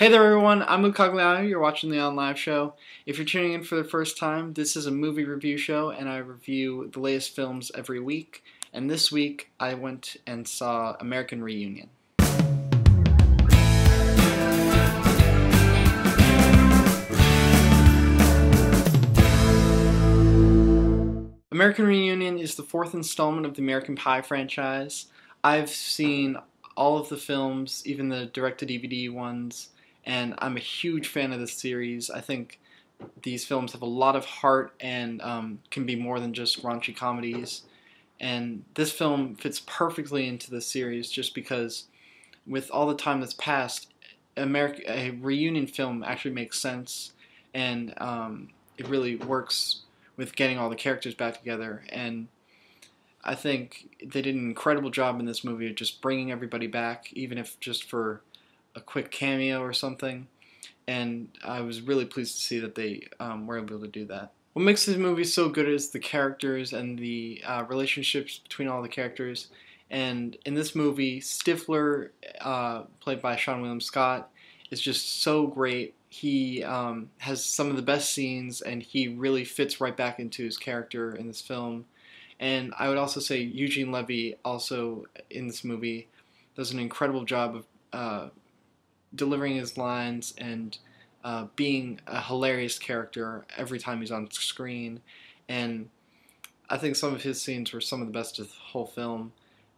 Hey there everyone, I'm Luke Cogliano, you're watching the TheL-ingLive Show. If you're tuning in for the first time, this is a movie review show and I review the latest films every week. And this week I went and saw American Reunion. American Reunion is the fourth installment of the American Pie franchise. I've seen all of the films, even the direct-to-DVD ones, and I'm a huge fan of this series. I think these films have a lot of heart and can be more than just raunchy comedies. And this film fits perfectly into the series just because with all the time that's passed, a reunion film actually makes sense, and it really works with getting all the characters back together. And I think they did an incredible job in this movie of just bringing everybody back, even if just for a quick cameo or something, and I was really pleased to see that they were able to do that. What makes this movie so good is the characters and the relationships between all the characters, and in this movie, Stifler, played by Seann William Scott, is just so great. He has some of the best scenes, and he really fits right back into his character in this film. And I would also say Eugene Levy, also in this movie, does an incredible job of delivering his lines and being a hilarious character every time he's on screen. And I think some of his scenes were some of the best of the whole film,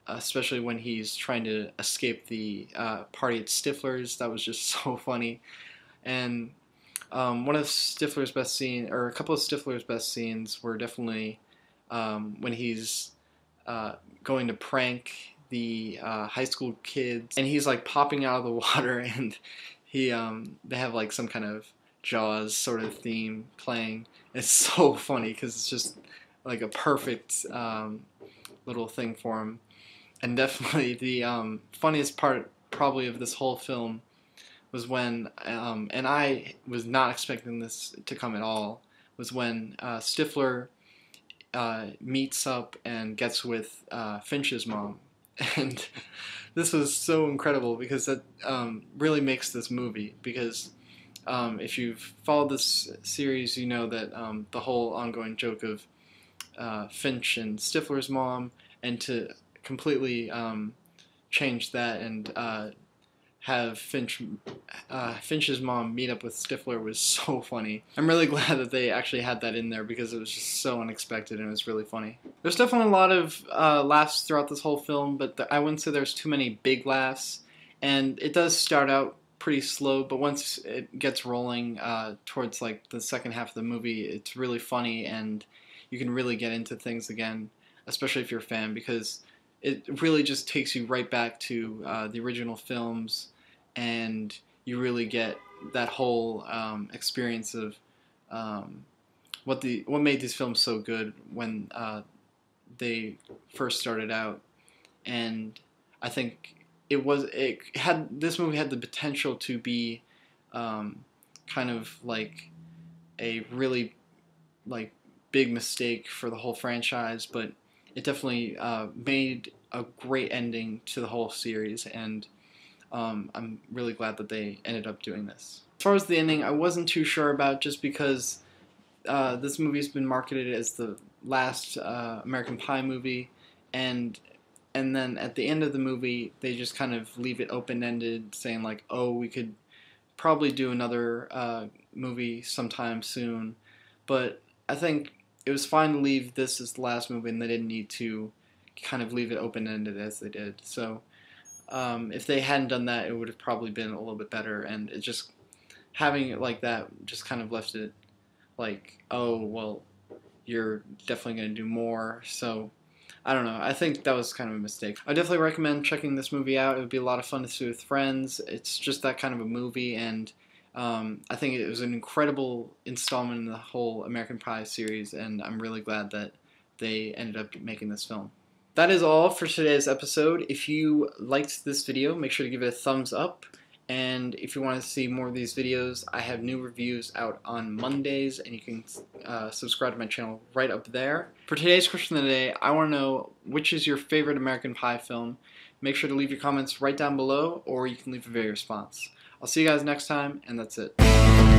especially when he's trying to escape the party at Stifler's. That was just so funny. And one of Stifler's best scenes, or a couple of Stifler's best scenes, were definitely when he's going to prank the high school kids, and he's like popping out of the water, and they have like some kind of Jaws sort of theme playing. It's so funny because it's just like a perfect little thing for him. And definitely the funniest part probably of this whole film was when, and I was not expecting this to come at all, was when Stifler meets up and gets with Finch's mom. And this was so incredible because that really makes this movie, because if you've followed this series, you know that the whole ongoing joke of Finch and Stifler's mom, and to completely change that and have Finch's mom meet up with Stifler was so funny. I'm really glad that they actually had that in there because it was just so unexpected and it was really funny. There's definitely a lot of laughs throughout this whole film, but I wouldn't say there's too many big laughs. And it does start out pretty slow, but once it gets rolling towards like the second half of the movie, it's really funny and you can really get into things again, especially if you're a fan, because it really just takes you right back to the original films, and you really get that whole experience of what made these films so good when they first started out. And I think this movie had the potential to be kind of like a really like big mistake for the whole franchise, but it definitely made a great ending to the whole series, and I'm really glad that they ended up doing this. As far as the ending, I wasn't too sure about, just because this movie's been marketed as the last American Pie movie, and then at the end of the movie, they just kind of leave it open-ended, saying like, oh, we could probably do another movie sometime soon. But I think it was fine to leave this as the last movie, and they didn't need to kind of leave it open-ended as they did. So if they hadn't done that, it would have probably been a little bit better, and it just having it like that just kind of left it like, oh, well, you're definitely going to do more. So I don't know. I think that was kind of a mistake. I definitely recommend checking this movie out. It would be a lot of fun to see with friends. It's just that kind of a movie, and I think it was an incredible installment in the whole American Pie series, and I'm really glad that they ended up making this film. That is all for today's episode. If you liked this video, make sure to give it a thumbs up. And if you want to see more of these videos, I have new reviews out on Mondays, and you can subscribe to my channel right up there. For today's question of the day, I want to know, which is your favorite American Pie film? Make sure to leave your comments right down below, or you can leave a video response. I'll see you guys next time, and that's it.